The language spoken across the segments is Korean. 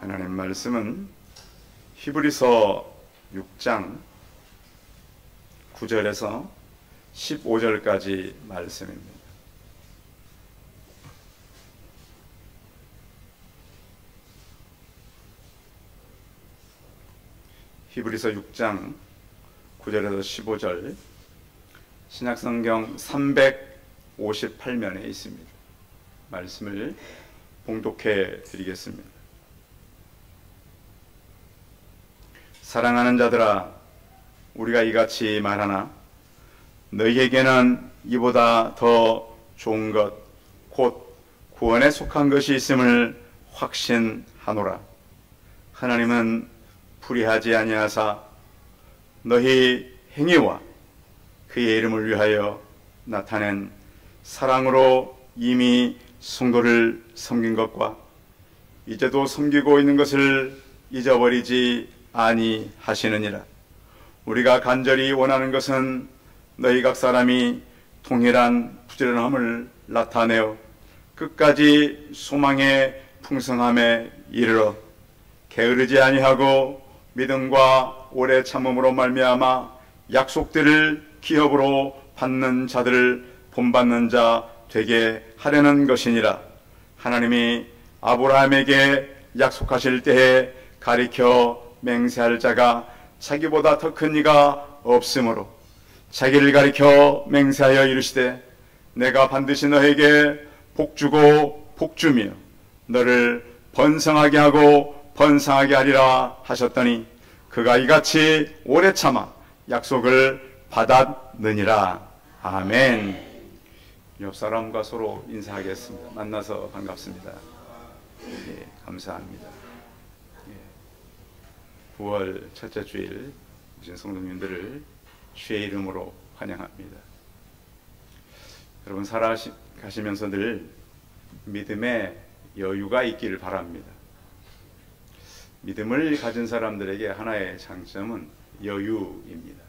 하나님 말씀은 히브리서 6장 9절에서 15절까지 말씀입니다. 히브리서 6장 9절에서 15절, 신약성경 358면에 있습니다. 말씀을 봉독해 드리겠습니다. 사랑하는 자들아, 우리가 이같이 말하나 너희에게는 이보다 더 좋은 것, 곧 구원에 속한 것이 있음을 확신하노라. 하나님은 불의하지 아니하사 너희 행위와 그의 이름을 위하여 나타낸 사랑으로 이미 성도를 섬긴 것과 이제도 섬기고 있는 것을 잊어버리지 아니하시느니라. 우리가 간절히 원하는 것은 너희 각 사람이 동일한 부지런함을 나타내어 끝까지 소망의 풍성함에 이르러 게으르지 아니하고 믿음과 오래 참음으로 말미암아 약속들을 기업으로 받는 자들을 본받는 자 되게 하려는 것이니라. 하나님이 아브라함에게 약속하실 때에 가리켜 맹세할 자가 자기보다 더 큰 이가 없으므로 자기를 가리켜 맹세하여 이르시되 내가 반드시 너에게 복주고 복주며 너를 번성하게 하고 번성하게 하리라 하셨더니 그가 이같이 오래 참아 약속을 받았느니라. 아멘. 옆 사람과 서로 인사하겠습니다. 만나서 반갑습니다. 예, 감사합니다. 예, 9월 첫째 주일 오신 성도님들을 주의 이름으로 환영합니다. 여러분 살아가시면서 늘 믿음의 여유가 있기를 바랍니다. 믿음을 가진 사람들에게 하나의 장점은 여유입니다.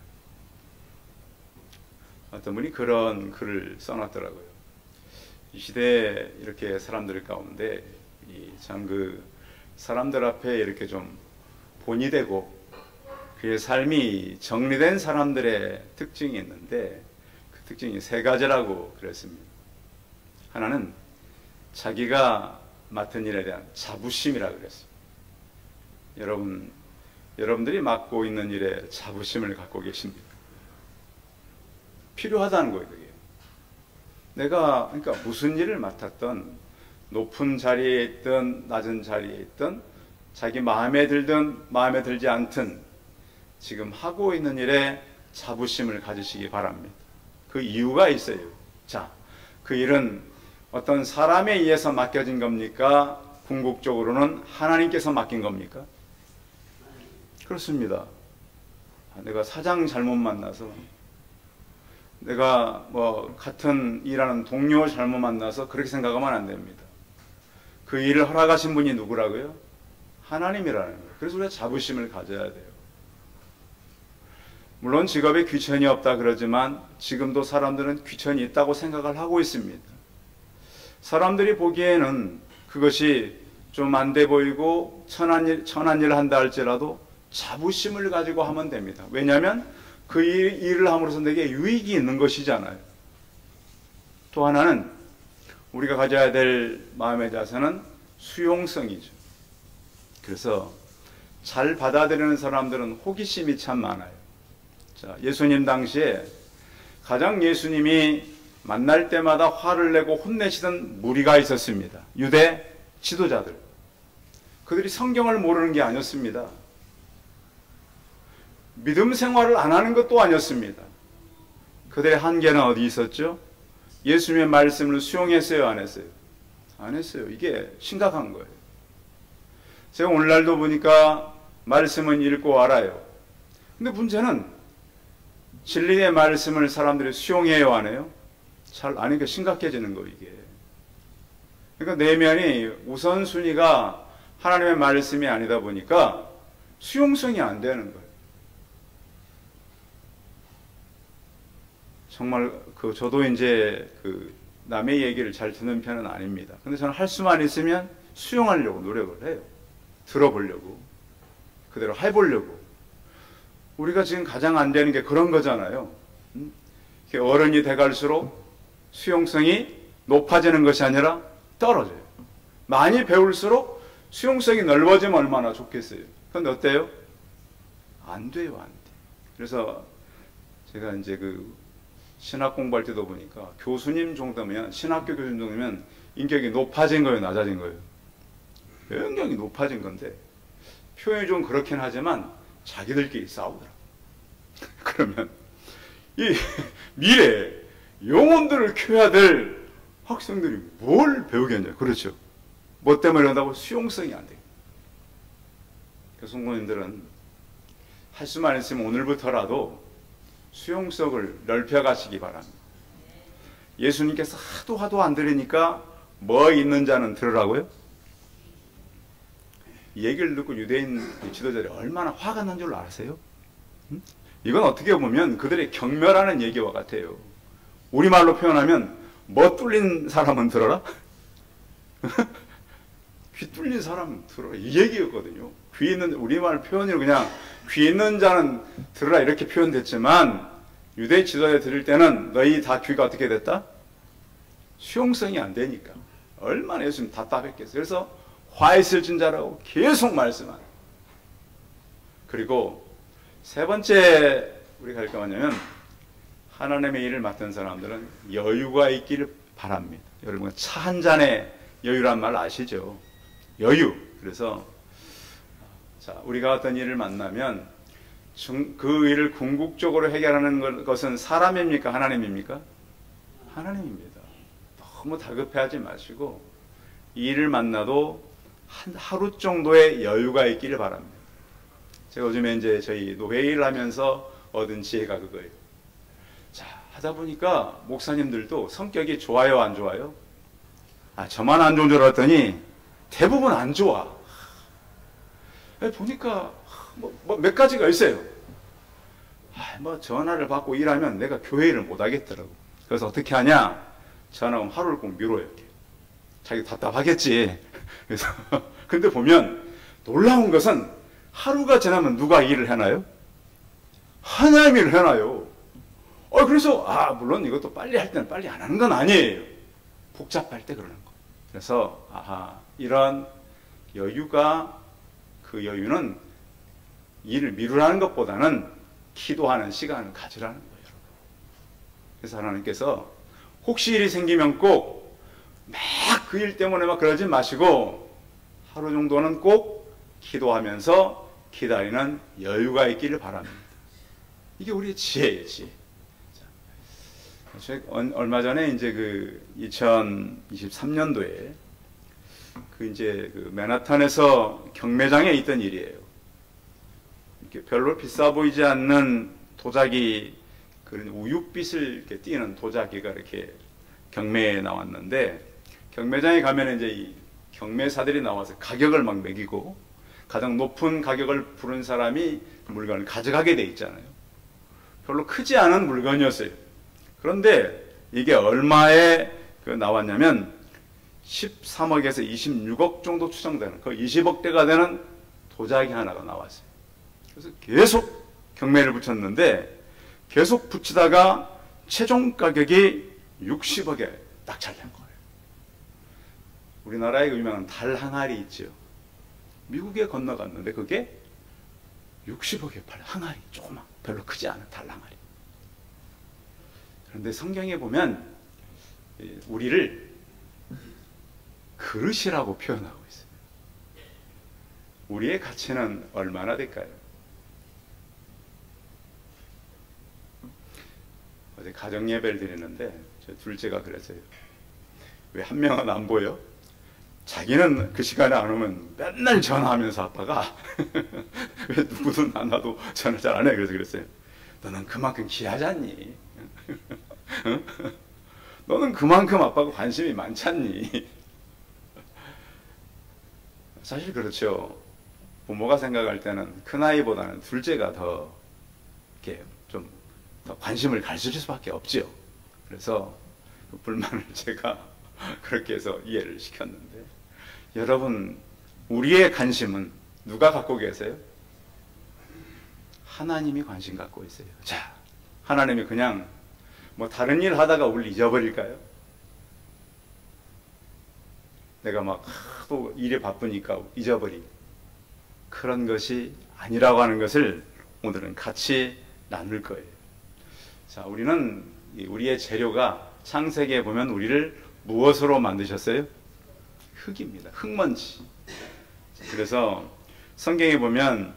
어떤 분이 그런 글을 써놨더라고요. 이 시대에 이렇게 사람들 가운데 참 그 사람들 앞에 이렇게 좀 본이 되고 그의 삶이 정리된 사람들의 특징이 있는데 그 특징이 세 가지라고 그랬습니다. 하나는 자기가 맡은 일에 대한 자부심이라고 그랬습니다. 여러분들이 맡고 있는 일에 자부심을 갖고 계십니다. 필요하다는 거예요, 그게. 내가, 그러니까 무슨 일을 맡았던, 높은 자리에 있든, 낮은 자리에 있든, 자기 마음에 들든, 마음에 들지 않든, 지금 하고 있는 일에 자부심을 가지시기 바랍니다. 그 이유가 있어요. 자, 그 일은 어떤 사람에 의해서 맡겨진 겁니까? 궁극적으로는 하나님께서 맡긴 겁니까? 그렇습니다. 내가 사장 잘못 만나서, 내가 같은 일하는 동료 잘못 만나서 그렇게 생각하면 안 됩니다. 그 일을 허락하신 분이 누구라고요? 하나님이라는 거예요. 그래서 우리가 자부심을 가져야 돼요. 물론 직업에 귀천이 없다 그러지만 지금도 사람들은 귀천이 있다고 생각을 하고 있습니다. 사람들이 보기에는 그것이 좀 안 돼 보이고 천한 일을 한다 할지라도 자부심을 가지고 하면 됩니다. 왜냐하면 그 일을 함으로써 내게 유익이 있는 것이잖아요. 또 하나는 우리가 가져야 될 마음의 자세는 수용성이죠. 그래서 잘 받아들이는 사람들은 호기심이 참 많아요. 자, 예수님 당시에 가장 예수님이 만날 때마다 화를 내고 혼내시던 무리가 있었습니다. 유대 지도자들. 그들이 성경을 모르는 게 아니었습니다. 믿음 생활을 안 하는 것도 아니었습니다. 그들의 한계는 어디 있었죠? 예수님의 말씀을 수용했어요, 안 했어요? 안 했어요. 이게 심각한 거예요. 제가 오늘날도 보니까 말씀은 읽고 알아요. 근데 문제는 진리의 말씀을 사람들이 수용해요, 안 해요? 잘 안 하니까 심각해지는 거예요, 이게. 그러니까 내면이 우선순위가 하나님의 말씀이 아니다 보니까 수용성이 안 되는 거예요. 정말 저도 이제 남의 얘기를 잘 듣는 편은 아닙니다. 근데 저는 할 수만 있으면 수용하려고 노력을 해요. 들어보려고, 그대로 해보려고. 우리가 지금 가장 안 되는 게 그런 거잖아요. 어른이 돼갈수록 수용성이 높아지는 것이 아니라 떨어져요. 많이 배울수록 수용성이 넓어지면 얼마나 좋겠어요. 그런데 어때요? 안 돼요, 안 돼. 그래서 제가 이제 그 신학 공부할 때도 보니까 교수님 정도면, 신학교 교수님 정도면 인격이 높아진 거예요, 낮아진 거예요? 인격이 높아진 건데, 표현이 좀 그렇긴 하지만 자기들끼리 싸우더라. 그러면 이 미래 영혼들을 키워야 될 학생들이 뭘 배우겠냐? 그렇죠. 뭐 때문에 그런다고? 수용성이 안 돼요. 교수님들은 할 수만 있으면 오늘부터라도 수용성을 넓혀가시기 바랍니다. 예수님께서 하도 안 들으니까 뭐 있는 자는 들으라고요? 이 얘기를 듣고 유대인 지도자들이 얼마나 화가 난 줄 아세요? 이건 어떻게 보면 그들의 경멸하는 얘기와 같아요. 우리말로 표현하면 뭐 뚫린 사람은 들어라? 귀 뚫린 사람은 들어라, 이 얘기였거든요. 귀 있는, 우리말 표현으로 그냥 귀 있는 자는 들으라 이렇게 표현됐지만, 유대 지도자에 들을 때는 너희 다 귀가 어떻게 됐다? 수용성이 안 되니까 얼마나 예수님 답답했겠어요. 그래서 화 있을 진자라고 계속 말씀하는. 그리고 세 번째 우리가 할 게 뭐냐면, 하나님의 일을 맡은 사람들은 여유가 있기를 바랍니다. 여러분, 차 한 잔의 여유란 말 아시죠? 여유. 그래서 자, 우리가 어떤 일을 만나면 그 일을 궁극적으로 해결하는 것은 사람입니까? 하나님입니까? 하나님입니다. 너무 다급해하지 마시고 이 일을 만나도 하루 정도의 여유가 있기를 바랍니다. 제가 요즘에 이제 저희 노회 일을 하면서 얻은 지혜가 그거예요. 자, 하다 보니까 목사님들도 성격이 좋아요, 안 좋아요? 아, 저만 안 좋은 줄 알았더니 대부분 안 좋아. 보니까 몇 가지가 있어요. 뭐 전화를 받고 일하면 내가 교회 일을 못 하겠더라고. 그래서 어떻게 하냐? 전화 오면 하루를 꼭 미뤄요. 자기 답답하겠지. 그래서 근데 보면 놀라운 것은 하루가 지나면 누가 일을 해나요? 하나님이 일을 해나요. 그래서 물론 이것도 빨리 할 때는 빨리 안 하는 건 아니에요. 복잡할 때 그러는 거. 그래서 이런 여유가, 그 여유는 일을 미루라는 것보다는 기도하는 시간을 가지라는 거예요. 그래서 하나님께서 혹시 일이 생기면 꼭 막 그 일 때문에 막 그러지 마시고 하루 정도는 꼭 기도하면서 기다리는 여유가 있기를 바랍니다. 이게 우리의 지혜예요, 지혜. 얼마 전에 이제 그 2023년도에 이제 그 맨하탄에서 경매장에 있던 일이에요. 이렇게 별로 비싸 보이지 않는 도자기, 그런 우윳빛을 이렇게 띄는 도자기가 이렇게 경매에 나왔는데, 경매장에 가면 이제 이 경매사들이 나와서 가격을 막 매기고 가장 높은 가격을 부른 사람이 그 물건을 가져가게 돼 있잖아요. 별로 크지 않은 물건이었어요. 그런데 이게 얼마에 나왔냐면 13억에서 26억 정도 추정되는, 거의 20억대가 되는 도자기 하나가 나왔어요. 그래서 계속 경매를 붙였는데 계속 붙이다가 최종 가격이 60억에 딱 잘 된 거예요. 우리나라에 그 유명한 달 항아리 있죠. 미국에 건너갔는데 그게 60억에 팔 항아리, 조그만, 별로 크지 않은 달 항아리. 그런데 성경에 보면 우리를 그릇이라고 표현하고 있어요. 우리의 가치는 얼마나 될까요? 어제 가정예배를 드리는데 저 둘째가 그랬어요. 왜 한 명은 안 보여? 자기는 그 시간에 안 오면 맨날 전화하면서 아빠가 왜 누구든 안 와도 전화 잘 안 해. 그래서 그랬어요. 너는 그만큼 귀하지 않니? 너는 그만큼 아빠가 관심이 많지 않니? 사실 그렇죠. 부모가 생각할 때는 큰아이보다는 둘째가 더 이렇게 좀 더 관심을 가질 수밖에 없죠. 그래서 그 불만을 제가 그렇게 해서 이해를 시켰는데, 여러분, 우리의 관심은 누가 갖고 계세요? 하나님이 관심 갖고 있어요. 자, 하나님이 그냥 뭐 다른 일 하다가 우리를 잊어버릴까요? 내가 막 또 일에 바쁘니까 잊어버린 그런 것이 아니라고 하는 것을 오늘은 같이 나눌 거예요. 자, 우리는 우리의 재료가 창세기에 보면 우리를 무엇으로 만드셨어요? 흙입니다. 흙먼지. 그래서 성경에 보면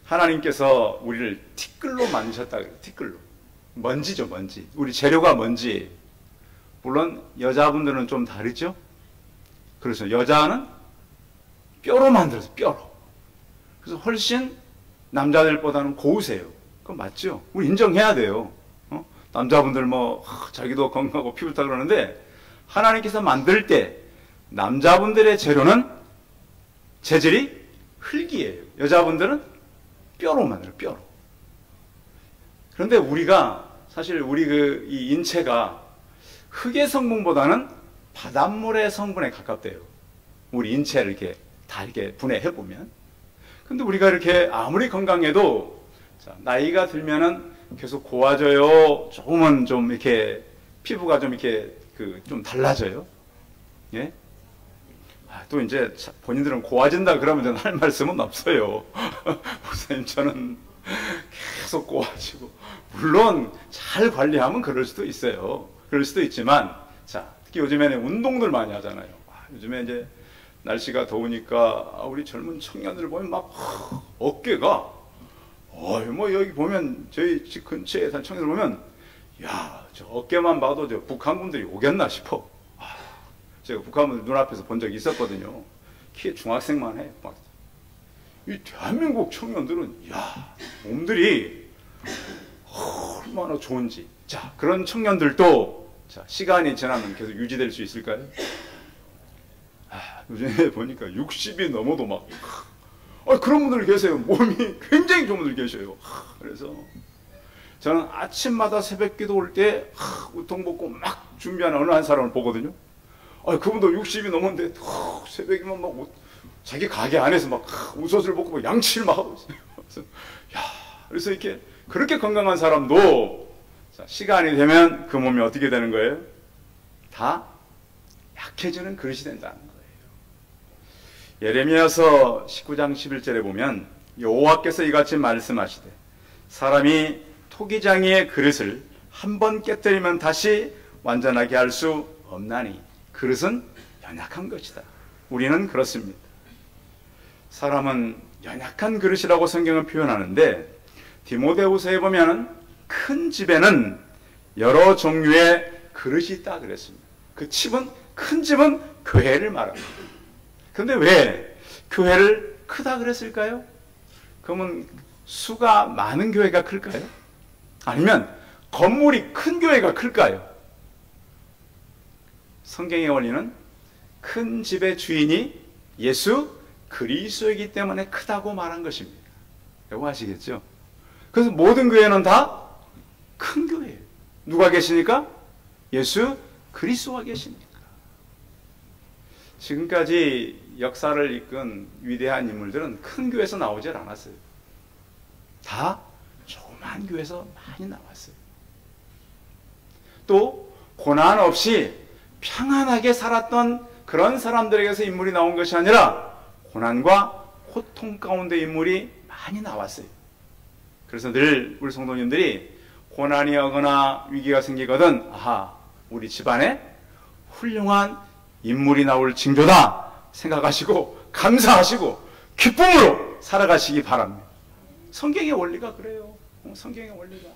하나님께서 우리를 티끌로 만드셨다 그래요. 티끌로. 먼지죠, 먼지. 우리 재료가 먼지. 물론 여자분들은 좀 다르죠? 그래서 여자는 뼈로 만들어서 뼈로. 그래서 훨씬 남자들보다는 고우세요. 그건 맞죠? 우리 인정해야 돼요. 남자분들 뭐 자기도 건강하고 피부 좋다 그러는데 하나님께서 만들 때 남자분들의 재료는 재질이 흙이에요. 여자분들은 뼈로 만들어요. 뼈로. 그런데 우리가 사실 우리 이 인체가 흙의 성분보다는 바닷물의 성분에 가깝대요. 우리 인체를 이렇게 다 이렇게 분해해 보면. 근데 우리가 이렇게 아무리 건강해도 나이가 들면은 계속 고와져요. 조금은 좀 이렇게 피부가 좀 이렇게 좀 달라져요. 예? 또 이제 본인들은 고와진다 그러면 할 말씀은 없어요. 목사님 저는 계속 고와지고 물론 잘 관리하면 그럴 수도 있어요. 그럴 수도 있지만 자 특히 요즘에는 운동들 많이 하잖아요. 요즘에 이제 날씨가 더우니까 우리 젊은 청년들 보면 막 어깨가 뭐 여기 보면 저희 집 근처에 산 청년들 보면 야 저 어깨만 봐도 저 북한분들이 오겠나 싶어. 제가 북한분들 눈앞에서 본 적이 있었거든요. 키에 중학생만 해. 막. 이 대한민국 청년들은 야 몸들이 얼마나 좋은지. 자 그런 청년들도 자, 시간이 지나면 계속 유지될 수 있을까요? 요즘에 보니까 60이 넘어도 막 그런 분들 계세요. 몸이 굉장히 좋은 분들 계셔요. 그래서 저는 아침마다 새벽기도 올 때 우통 벗고 막 준비하는 어느 한 사람을 보거든요. 그분도 60이 넘었는데 새벽이면 막 자기 가게 안에서 막 옷을 벗고 막 양치를 막 하고 있어요. 그래서 이렇게 그렇게 건강한 사람도 시간이 되면 그 몸이 어떻게 되는 거예요? 다 약해지는 그릇이 된다는 거예요. 예레미야서 19장 11절에 보면 여호와께서 이같이 말씀하시되 사람이 토기장이의 그릇을 한 번 깨뜨리면 다시 완전하게 할 수 없나니 그릇은 연약한 것이다. 우리는 그렇습니다. 사람은 연약한 그릇이라고 성경은 표현하는데 디모데후서에 보면 큰 집에는 여러 종류의 그릇이 있다 그랬습니다. 그 집은 큰 집은 교회를 말합니다. 그런데 왜 교회를 크다 그랬을까요? 그러면 수가 많은 교회가 클까요? 아니면 건물이 큰 교회가 클까요? 성경의 원리는 큰 집의 주인이 예수 그리스도이기 때문에 크다고 말한 것입니다. 이거 아시겠죠? 그래서 모든 교회는 다 큰 교회예요. 누가 계시니까? 예수 그리스도가 계시니까. 지금까지 역사를 이끈 위대한 인물들은 큰 교회에서 나오질 않았어요. 다 조그만 교회에서 많이 나왔어요. 또 고난 없이 평안하게 살았던 그런 사람들에게서 인물이 나온 것이 아니라 고난과 고통 가운데 인물이 많이 나왔어요. 그래서 늘 우리 성도님들이 고난이 오거나 위기가 생기거든 우리 집안에 훌륭한 인물이 나올 징조다 생각하시고 감사하시고 기쁨으로 살아가시기 바랍니다. 성경의 원리가 그래요. 성경의 원리가.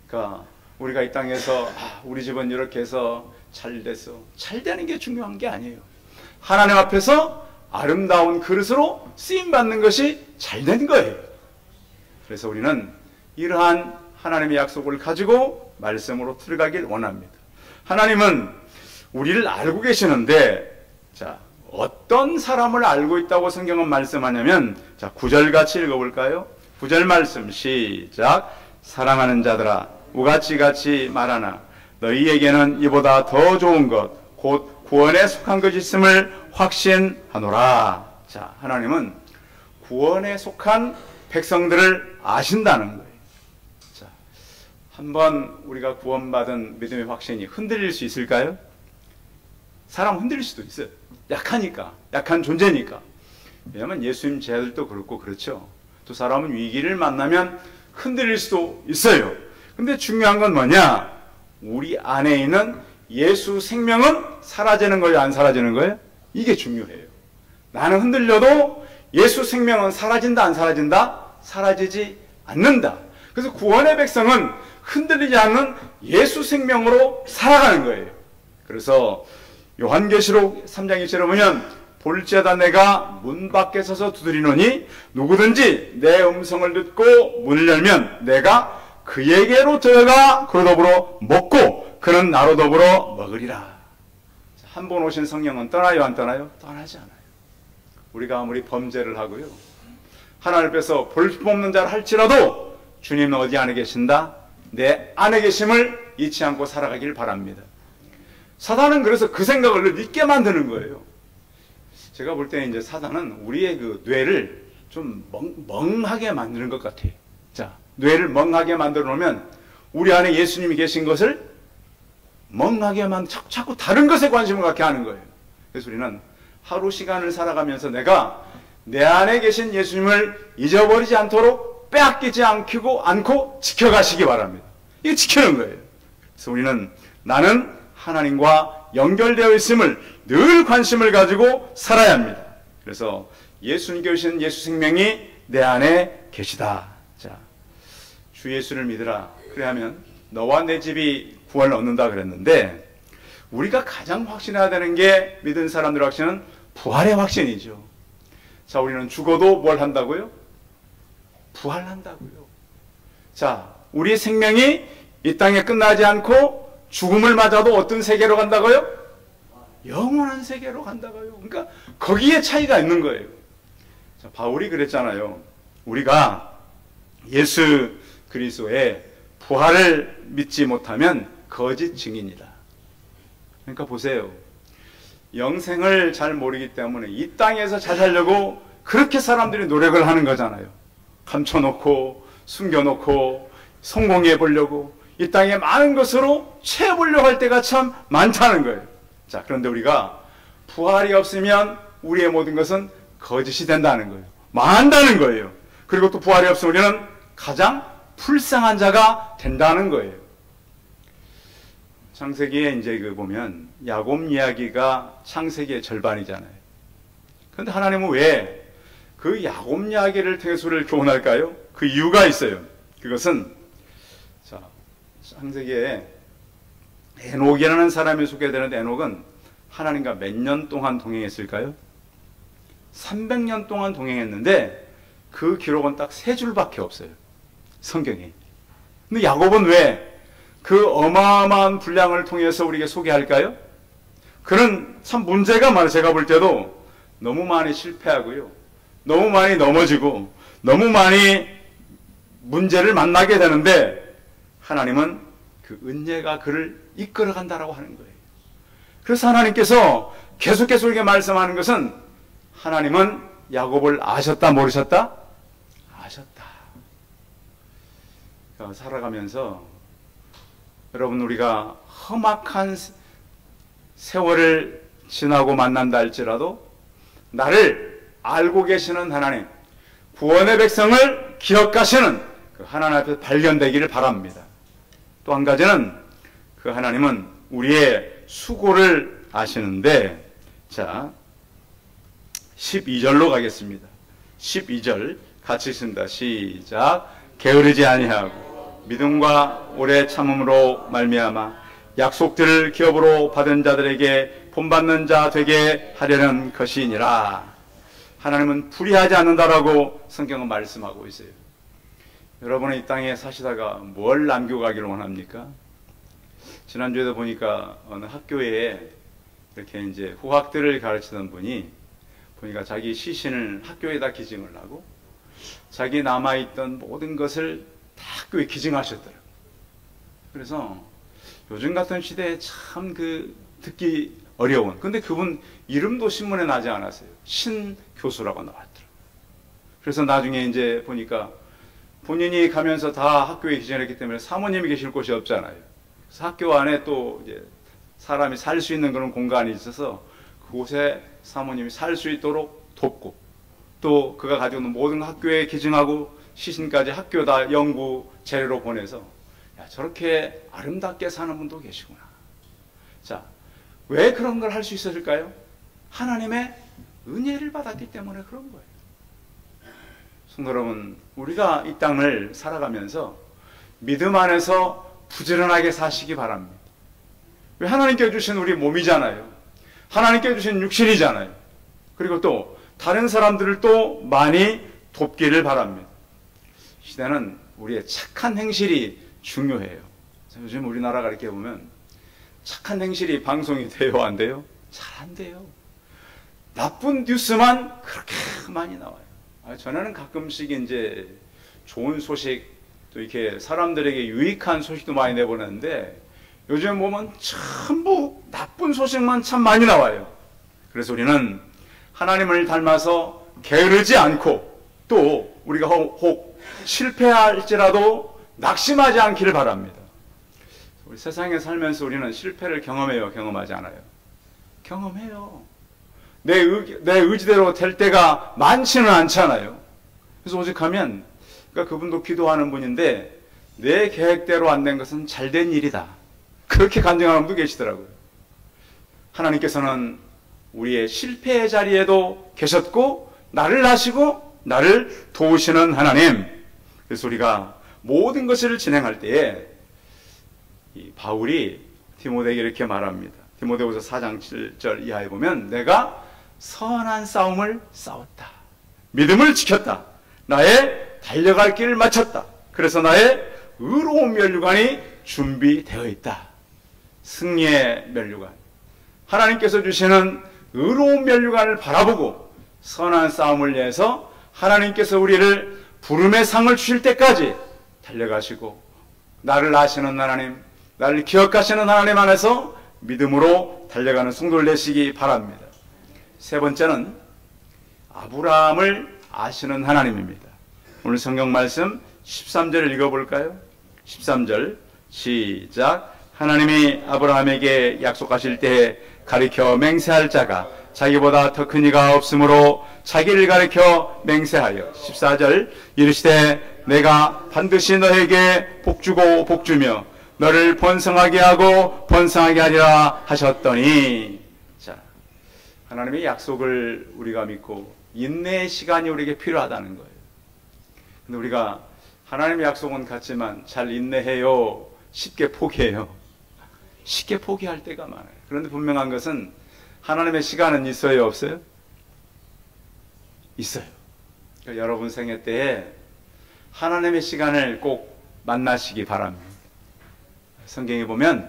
그러니까 우리가 이 땅에서 우리 집은 이렇게 해서 잘 됐어. 잘 되는 게 중요한 게 아니에요. 하나님 앞에서 아름다운 그릇으로 쓰임받는 것이 잘 된 거예요. 그래서 우리는 이러한 하나님의 약속을 가지고 말씀으로 들어가길 원합니다. 하나님은 우리를 알고 계시는데 자 어떤 사람을 알고 있다고 성경은 말씀하냐면 자 9절 같이 읽어볼까요? 9절 말씀 시작. 사랑하는 자들아 우같이 말하나 너희에게는 이보다 더 좋은 것 곧 구원에 속한 것이 있음을 확신하노라. 자 하나님은 구원에 속한 백성들을 아신다는 거예요. 자, 한번 우리가 구원받은 믿음의 확신이 흔들릴 수 있을까요? 사람 흔들릴 수도 있어요. 약하니까, 약한 존재니까. 왜냐하면 예수님 제자들도 그렇고 그렇죠. 또 사람은 위기를 만나면 흔들릴 수도 있어요. 근데 중요한 건 뭐냐? 우리 안에 있는 예수 생명은 사라지는 거예요, 안 사라지는 거예요? 이게 중요해요. 나는 흔들려도 예수 생명은 사라진다, 안 사라진다? 사라지지 않는다. 그래서 구원의 백성은 흔들리지 않는 예수 생명으로 살아가는 거예요. 그래서 요한계시록 3장 1절에 보면 볼지어다 내가 문 밖에 서서 두드리노니 누구든지 내 음성을 듣고 문을 열면 내가 그에게로 들어가 그로 더불어 먹고 그는 나로 더불어 먹으리라. 한 번 오신 성령은 떠나요, 안 떠나요? 떠나지 않아요. 우리가 아무리 범죄를 하고요, 하나님 앞에서 볼품없는 자를 할지라도 주님은 어디 안에 계신다? 내 안에 계심을 잊지 않고 살아가길 바랍니다. 사단은 그래서 그 생각을 늘 잊게 만드는 거예요. 제가 볼 때는 이제 사단은 우리의 그 뇌를 좀 멍하게 만드는 것 같아요. 자, 뇌를 멍하게 만들어 놓으면 우리 안에 예수님이 계신 것을 멍하게 자꾸 다른 것에 관심을 갖게 하는 거예요. 그래서 우리는 하루 시간을 살아가면서 내가 내 안에 계신 예수님을 잊어버리지 않도록 빼앗기지 않고 지켜가시기 바랍니다. 이거 지키는 거예요. 그래서 우리는 나는 하나님과 연결되어 있음을 늘 관심을 가지고 살아야 합니다. 그래서 예수님께 오신 예수 생명이 내 안에 계시다. 자, 주 예수를 믿으라. 그래 하면 너와 내 집이 구원을 얻는다 그랬는데, 우리가 가장 확신해야 되는 게, 믿은 사람들의 확신은 부활의 확신이죠. 자, 우리는 죽어도 뭘 한다고요? 부활한다고요. 자, 우리 생명이 이 땅에 끝나지 않고 죽음을 맞아도 어떤 세계로 간다고요? 영원한 세계로 간다고요. 그러니까 거기에 차이가 있는 거예요. 자, 바울이 그랬잖아요. 우리가 예수 그리스도의 부활을 믿지 못하면 거짓 증인이다. 그러니까 보세요. 영생을 잘 모르기 때문에 이 땅에서 잘 살려고 그렇게 사람들이 노력을 하는 거잖아요. 감춰놓고 숨겨놓고 성공해 보려고 이 땅에 많은 것으로 채워보려고 할 때가 참 많다는 거예요. 자, 그런데 우리가 부활이 없으면 우리의 모든 것은 거짓이 된다는 거예요. 망한다는 거예요. 그리고 또 부활이 없으면 우리는 가장 불쌍한 자가 된다는 거예요. 창세기에 이제 보면 야곱 이야기가 창세기의 절반이잖아요. 그런데 하나님은 왜 그 야곱 이야기를 통해서 우리를 교훈할까요? 그 이유가 있어요. 그것은 자, 창세기에 에녹이라는 사람이 소개되는데, 에녹은 하나님과 몇 년 동안 동행했을까요? 300년 동안 동행했는데 그 기록은 딱 3줄밖에 없어요, 성경에. 근데 야곱은 왜 그 어마어마한 분량을 통해서 우리에게 소개할까요? 그는 참 문제가 많아요. 제가 볼 때도 너무 많이 실패하고요, 너무 많이 넘어지고 너무 많이 문제를 만나게 되는데, 하나님은 그 은혜가 그를 이끌어 간다라고 하는 거예요. 그래서 하나님께서 계속해서 우리에게 말씀하는 것은, 하나님은 야곱을 아셨다, 모르셨다? 아셨다. 살아가면서 여러분, 우리가 험악한 세월을 지나고 만난다 할지라도 나를 알고 계시는 하나님, 구원의 백성을 기억하시는 그 하나님 앞에 발견되기를 바랍니다. 또 한 가지는 그 하나님은 우리의 수고를 아시는데, 자, 12절로 가겠습니다. 12절 같이 읽습니다. 시작. 게으르지 아니하고 믿음과 오래 참음으로 말미암아 약속들을 기업으로 받은 자들에게 본받는 자 되게 하려는 것이니라. 하나님은 불의하지 않는다라고 성경은 말씀하고 있어요. 여러분은 이 땅에 사시다가 뭘 남겨가기를 원합니까? 지난주에도 보니까 어느 학교에 이렇게 이제 후학들을 가르치던 분이 보니까 자기 시신을 학교에다 기증을 하고 자기 남아있던 모든 것을 다 학교에 기증하셨더라고요. 그래서 요즘 같은 시대에 참 듣기 어려운, 근데 그분 이름도 신문에 나지 않았어요. 신 교수라고 나왔더라고요. 그래서 나중에 이제 보니까 본인이 가면서 다 학교에 기전했기 때문에 사모님이 계실 곳이 없잖아요. 그래서 학교 안에 또 이제 사람이 살 수 있는 그런 공간이 있어서 그곳에 사모님이 살 수 있도록 돕고, 또 그가 가지고 있는 모든 학교에 기증하고 시신까지 학교 다 연구 재료로 보내서, 야, 저렇게 아름답게 사는 분도 계시구나. 자, 왜 그런 걸 할 수 있었을까요? 하나님의 은혜를 받았기 때문에 그런 거예요. 성도 여러분, 우리가 이 땅을 살아가면서 믿음 안에서 부지런하게 사시기 바랍니다. 왜? 하나님께 주신 우리 몸이잖아요. 하나님께 주신 육신이잖아요. 그리고 또 다른 사람들을 또 많이 돕기를 바랍니다. 시대는 우리의 착한 행실이 중요해요. 요즘 우리나라가 이렇게 보면 착한 행실이 방송이 돼요, 안 돼요? 잘 안 돼요. 나쁜 뉴스만 그렇게 많이 나와요. 전에는 가끔씩 이제 좋은 소식, 또 이렇게 사람들에게 유익한 소식도 많이 내보내는데, 요즘 보면 전부 나쁜 소식만 참 많이 나와요. 그래서 우리는 하나님을 닮아서 게으르지 않고, 또 우리가 혹 실패할지라도 낙심하지 않기를 바랍니다. 우리 세상에 살면서 우리는 실패를 경험해요, 경험하지 않아요? 경험해요. 내 의지대로 될 때가 많지는 않잖아요. 그래서 오직하면, 그러니까 그분도 기도하는 분인데, 내 계획대로 안 된 것은 잘된 일이다, 그렇게 간증하는 분도 계시더라고요. 하나님께서는 우리의 실패의 자리에도 계셨고, 나를 아시고 나를 도우시는 하나님. 그래서 우리가 모든 것을 진행할 때에 이 바울이 디모데에게 이렇게 말합니다. 디모데후서 4장 7절 이하에 보면, 내가 선한 싸움을 싸웠다, 믿음을 지켰다, 나의 달려갈 길을 마쳤다, 그래서 나의 의로운 면류관이 준비되어 있다. 승리의 면류관, 하나님께서 주시는 의로운 면류관을 바라보고 선한 싸움을 위해서 하나님께서 우리를 부름의 상을 주실 때까지 달려가시고, 나를 아시는 하나님, 나를 기억하시는 하나님 안에서 믿음으로 달려가는 성도를 되시기 바랍니다. 세 번째는 아브라함을 아시는 하나님입니다. 오늘 성경 말씀 13절을 읽어볼까요? 13절 시작. 하나님이 아브라함에게 약속하실 때에 가리켜 맹세할 자가 자기보다 더 큰 이가 없으므로 자기를 가리켜 맹세하여 14절 이르시되 내가 반드시 너에게 복주고 복주며 너를 번성하게 하고 번성하게 하리라 하셨더니, 자, 하나님의 약속을 우리가 믿고 인내의 시간이 우리에게 필요하다는 거예요. 근데 우리가 하나님의 약속은 같지만 잘 인내해요, 쉽게 포기해요? 쉽게 포기할 때가 많아요. 그런데 분명한 것은 하나님의 시간은 있어요, 없어요? 있어요. 그러니까 여러분 생애 때에 하나님의 시간을 꼭 만나시기 바랍니다. 성경에 보면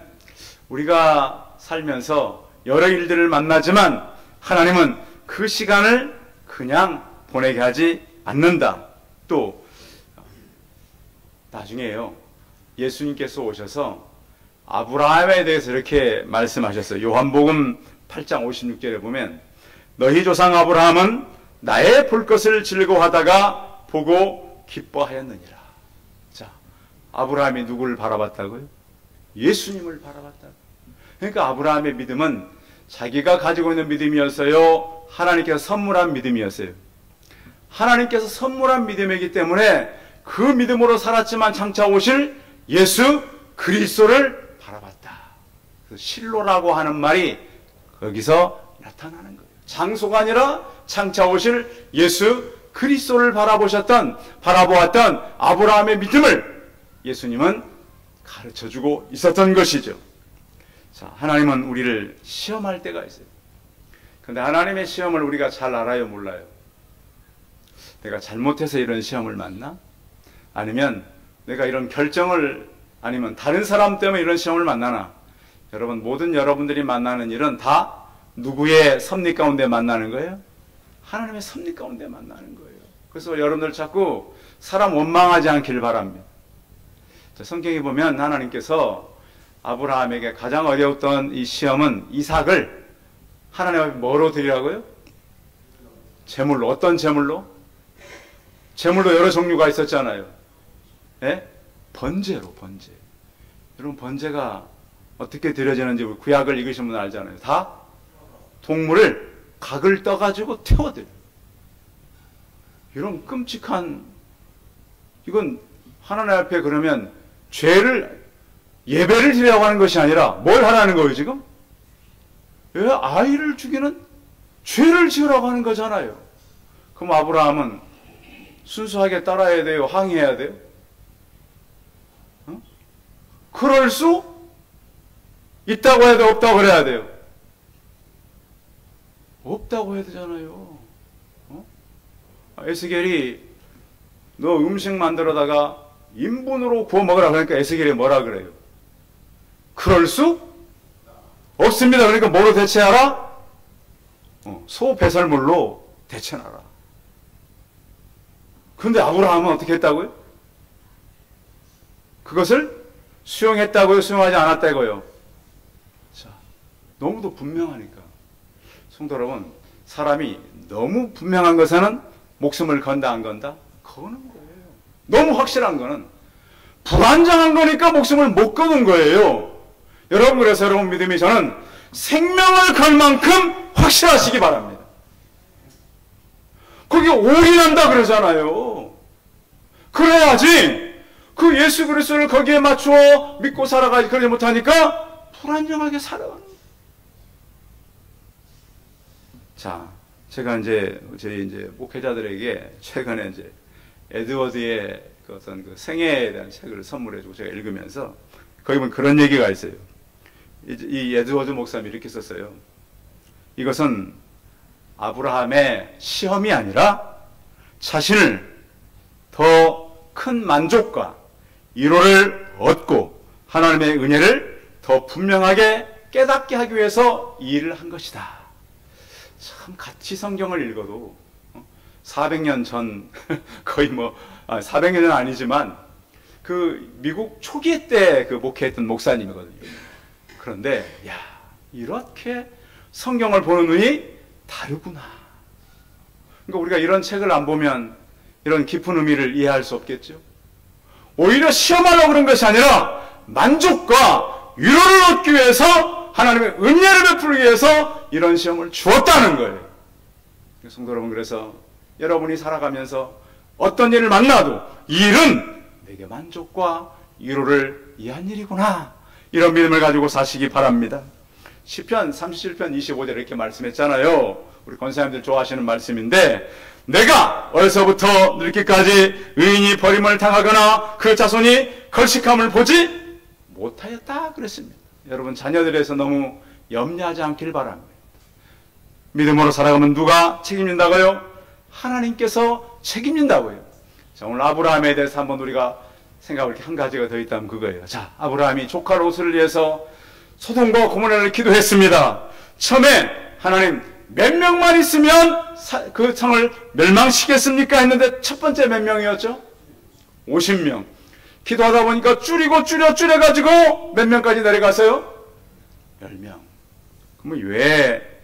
우리가 살면서 여러 일들을 만나지만 하나님은 그 시간을 그냥 보내게 하지 않는다. 또 나중에요, 예수님께서 오셔서 아브라함에 대해서 이렇게 말씀하셨어요. 요한복음 8장 56절에 보면, 너희 조상 아브라함은 나의 볼 것을 즐거워하다가 보고 기뻐하였느니라. 자, 아브라함이 누구를 바라봤다고요? 예수님을 바라봤다고. 그러니까 아브라함의 믿음은 자기가 가지고 있는 믿음이었어요, 하나님께서 선물한 믿음이었어요? 하나님께서 선물한 믿음이기 때문에 그 믿음으로 살았지만 장차 오실 예수 그리스도를 바라봤다. 그래서 실로라고 하는 말이 거기서 나타나는 거예요. 장소가 아니라 장차 오실 예수 그리스도를 바라보았던 아브라함의 믿음을 예수님은 가르쳐주고 있었던 것이죠. 자, 하나님은 우리를 시험할 때가 있어요. 그런데 하나님의 시험을 우리가 잘 알아요, 몰라요? 내가 잘못해서 이런 시험을 만나? 아니면 내가 이런 결정을, 아니면 다른 사람 때문에 이런 시험을 만나나? 여러분, 모든 여러분들이 만나는 일은 다 누구의 섭리 가운데 만나는 거예요? 하나님의 섭리 가운데 만나는 거예요. 그래서 여러분들 자꾸 사람 원망하지 않기를 바랍니다. 자, 성경에 보면 하나님께서 아브라함에게 가장 어려웠던 이 시험은 이삭을 하나님 앞에 뭐로 드리라고요? 제물로. 어떤 제물로? 제물도 여러 종류가 있었잖아요. 예? 번제로, 번제. 여러분, 번제가 어떻게 드려지는지 구약을 읽으신 분은 알잖아요. 다 동물을 각을 떠가지고 태워드려요. 이런 끔찍한, 이건 하나님 앞에 그러면 예배를 드리라고 하는 것이 아니라 뭘 하라는 거예요, 지금? 왜 아이를 죽이는 죄를 지으라고 하는 거잖아요. 그럼 아브라함은 순수하게 따라야 돼요? 항의해야 돼요? 어? 그럴 수 있다고 해야 돼요? 없다고 그래야 돼요? 없다고 해야 되잖아요. 어? 에스겔이 너 음식 만들어다가 인분으로 구워 먹으라 그러니까 에스겔이 뭐라 그래요? 그럴 수 없습니다. 그러니까 뭐로 대체하라? 소 배설물로 대체하라. 그런데 아브라함은 어떻게 했다고요? 그것을 수용했다고요? 수용하지 않았다고요? 자, 너무도 분명하니까. 성도 여러분, 사람이 너무 분명한 것에는 목숨을 건다 안 건다? 거는 거예요. 너무 확실한 거는 불안정한 거니까 목숨을 못 거는 거예요. 여러분, 그래서 여러분 믿음이 저는 생명을 걸 만큼 확실하시기 바랍니다. 거기 올인한다 그러잖아요. 그래야지 그 예수 그리스도를 거기에 맞추어 믿고 살아가지 그러지 못하니까 불안정하게 살아가는 거예요. 자, 제가 저희 목회자들에게 최근에 에드워드의 어떤 그 생애에 대한 책을 선물해주고 제가 읽으면서 거기 보면 그런 얘기가 있어요. 이 에드워드 목사님이 이렇게 썼어요. 이것은 아브라함의 시험이 아니라 자신을 더 큰 만족과 위로를 얻고 하나님의 은혜를 더 분명하게 깨닫게 하기 위해서 이 일을 한 것이다. 참 같이 성경을 읽어도 400년 전 거의 400년은 아니지만 그 미국 초기 때 그 목회했던 목사님이거든요. 그런데 야, 이렇게 성경을 보는 눈이 다르구나. 그러니까 우리가 이런 책을 안 보면 이런 깊은 의미를 이해할 수 없겠죠. 오히려 시험하려고 그런 것이 아니라 만족과 위로를 얻기 위해서 하나님의 은혜를 베풀기 위해서 이런 시험을 주었다는 거예요. 성도 여러분, 그래서 여러분이 살아가면서 어떤 일을 만나도 이 일은 내게 만족과 위로를 위한 일이구나, 이런 믿음을 가지고 사시기 바랍니다. 시편 37편 25절 이렇게 말씀했잖아요. 우리 권사님들 좋아하시는 말씀인데, 내가 어려서부터 늙기까지 의인이 버림을 당하거나 그 자손이 걸식함을 보지 못하였다 그랬습니다. 여러분, 자녀들에 대해서 너무 염려하지 않길 바랍니다. 믿음으로 살아가면 누가 책임진다고요? 하나님께서 책임진다고요. 자, 오늘 아브라함에 대해서 한번 우리가 생각할 게 한 가지가 더 있다면 그거예요. 자, 아브라함이 조카 롯을 위해서 소돔과 고모라를 기도했습니다. 처음에 하나님 몇 명만 있으면 그 성을 멸망시켰습니까? 했는데 첫 번째 몇 명이었죠? 50명. 기도하다 보니까 줄여가지고 몇 명까지 내려가서요? 10명. 그러면 왜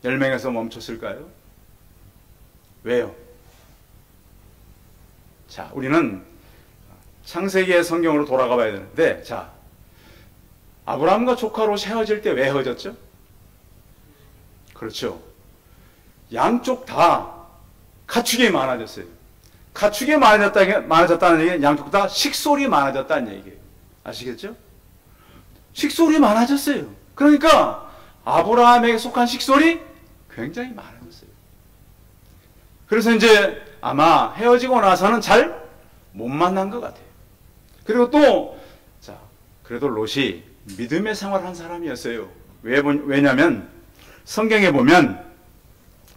10명에서 멈췄을까요? 왜요? 자, 우리는 창세기의 성경으로 돌아가 봐야 되는데, 자, 아브라함과 조카 롯이 헤어질 때 왜 헤어졌죠? 그렇죠. 양쪽 다 가축이 많아졌어요. 가축이 많아졌다는 얘기는 양쪽 다 식솔이 많아졌다는 얘기예요. 아시겠죠? 식솔이 많아졌어요. 그러니까 아브라함에게 속한 식솔이 굉장히 많아졌어요. 그래서 이제 아마 헤어지고 나서는 잘 못 만난 것 같아요. 그리고 또, 자, 그래도 롯이 믿음의 생활을 한 사람이었어요. 왜냐면 성경에 보면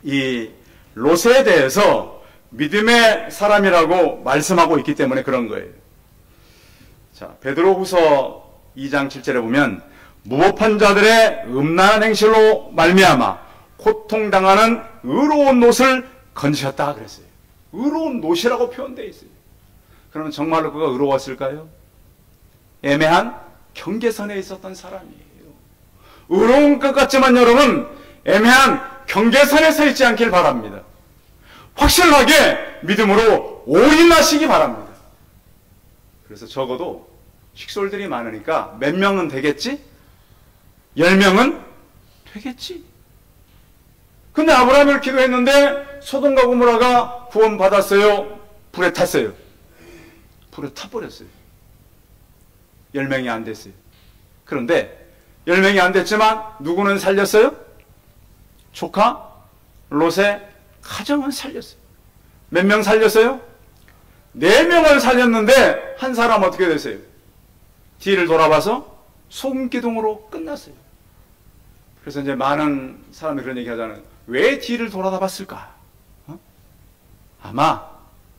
이 롯에 대해서 믿음의 사람이라고 말씀하고 있기 때문에 그런 거예요. 자, 베드로후서 2장 7절에 보면 무법한 자들의 음란한 행실로 말미암아 고통당하는 의로운 롯을 건지셨다 그랬어요. 의로운 롯이라고 표현되어 있어요. 그러면 정말로 그가 의로웠을까요? 애매한 경계선에 있었던 사람이에요. 의로운 것 같지만 여러분, 애매한 경계선에 서 있지 않길 바랍니다. 확실하게 믿음으로 올인하시기 바랍니다. 그래서 적어도 식솔들이 많으니까 몇 명은 되겠지? 10명은 되겠지. 근데 아브라함을 기도했는데 소돔과 고모라가 구원받았어요? 불에 탔어요? 불에 타버렸어요. 10명이 안 됐어요. 그런데 10명이 안 됐지만 누구는 살렸어요? 조카 롯의 가정은 살렸어요. 몇 명 살렸어요? 4명을 살렸는데 한 사람 어떻게 됐어요? 뒤를 돌아봐서 소금기둥으로 끝났어요. 그래서 이제 많은 사람이 그런 얘기 하잖아요. 왜 뒤를 돌아봤을까? 아마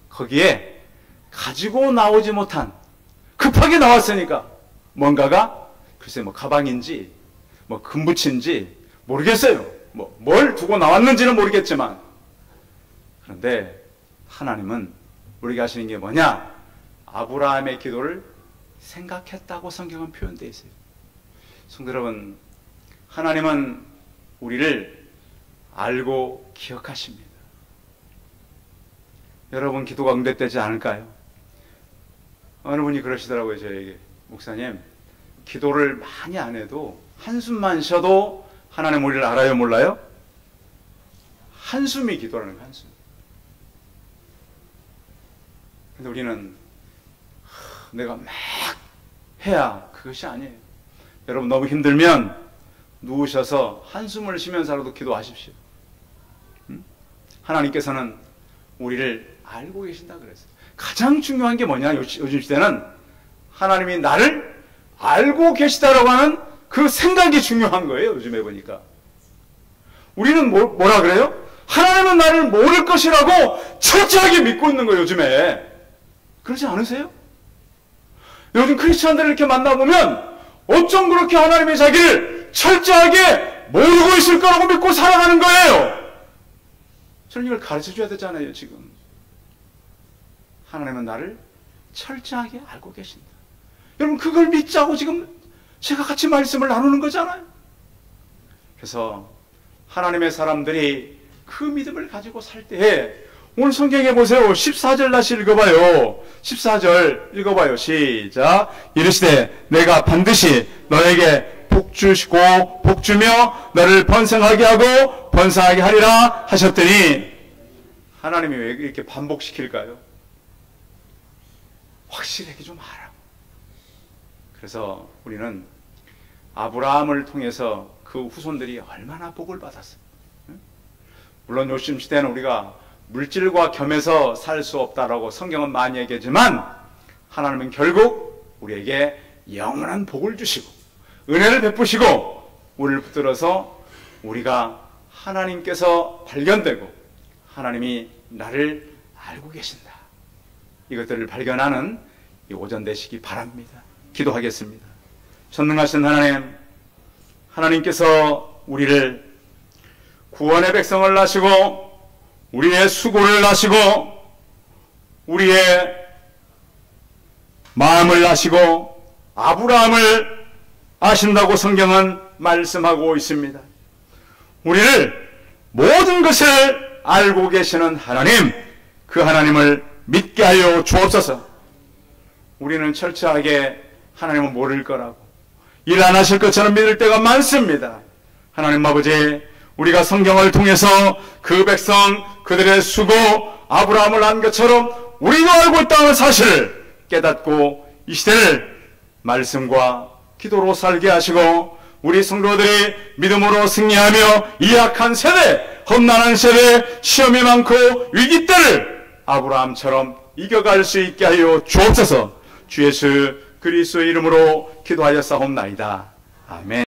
거기에 가지고 나오지 못한, 급하게 나왔으니까 뭔가가 글쎄 뭐 가방인지 뭐 금붙인지 모르겠어요. 뭐 뭘 두고 나왔는지는 모르겠지만, 그런데 하나님은 우리가 하시는 게 뭐냐? 아브라함의 기도를 생각했다고 성경은 표현되어 있어요. 성도 여러분, 하나님은 우리를 알고 기억하십니다. 여러분 기도가 응답되지 않을까요? 어느 분이 그러시더라고요. 저에게, 목사님, 기도를 많이 안 해도 한숨만 쉬어도 하나님 우리를 알아요, 몰라요? 한숨이 기도라는 거예요. 한숨. 근데 우리는 내가 막 해야 그것이 아니에요. 여러분 너무 힘들면 누우셔서 한숨을 쉬면서라도 기도하십시오. 하나님께서는 우리를 알고 계신다 그랬어요. 가장 중요한 게 뭐냐? 요즘 시대는 하나님이 나를 알고 계시다라고 하는 그 생각이 중요한 거예요. 요즘에 보니까 우리는 뭐라 그래요? 하나님은 나를 모를 것이라고 철저하게 믿고 있는 거예요. 요즘에 그렇지 않으세요? 요즘 크리스천들을 이렇게 만나보면 어쩜 그렇게 하나님이 자기를 철저하게 모르고 있을 거라고 믿고 살아가는 거예요. 저는 이걸 가르쳐줘야 되잖아요. 지금 하나님은 나를 철저하게 알고 계신다. 여러분 그걸 믿자고 지금 제가 같이 말씀을 나누는 거잖아요. 그래서 하나님의 사람들이 그 믿음을 가지고 살 때에 오늘 성경에 보세요. 14절 다시 읽어봐요. 14절 읽어봐요. 시작. 이르시되 내가 반드시 너에게 복주시고 복주며 너를 번성하게 하고 번성하게 하리라 하셨더니, 하나님이 왜 이렇게 반복시킬까요? 확실하게 좀 하라고. 그래서 우리는 아브라함을 통해서 그 후손들이 얼마나 복을 받았어요. 물론 요즘 시대는 우리가 물질과 겸해서 살 수 없다라고 성경은 많이 얘기하지만, 하나님은 결국 우리에게 영원한 복을 주시고 은혜를 베푸시고 우리를 붙들어서 우리가 하나님께서 발견되고 하나님이 나를 알고 계신다, 이것들을 발견하는 이 오전 되시기 바랍니다. 기도하겠습니다. 전능하신 하나님, 하나님께서 우리를 구원의 백성을 나시고 우리의 수고를 나시고 우리의 마음을 나시고 아브라함을 아신다고 성경은 말씀하고 있습니다. 우리를 모든 것을 알고 계시는 하나님, 그 하나님을 믿게 하여 주옵소서. 우리는 철저하게 하나님은 모를 거라고, 일 안 하실 것처럼 믿을 때가 많습니다. 하나님 아버지, 우리가 성경을 통해서 그 백성, 그들의 수고, 아브라함을 한 것처럼 우리도 알고 있다는 사실을 깨닫고 이 시대를 말씀과 기도로 살게 하시고 우리 성도들이 믿음으로 승리하며 이 약한 세대, 험난한 세대, 시험이 많고 위기 때를 아브라함처럼 이겨갈 수 있게 하여 주옵소서. 주 예수 그리스도의 이름으로 기도하였사옵나이다. 아멘.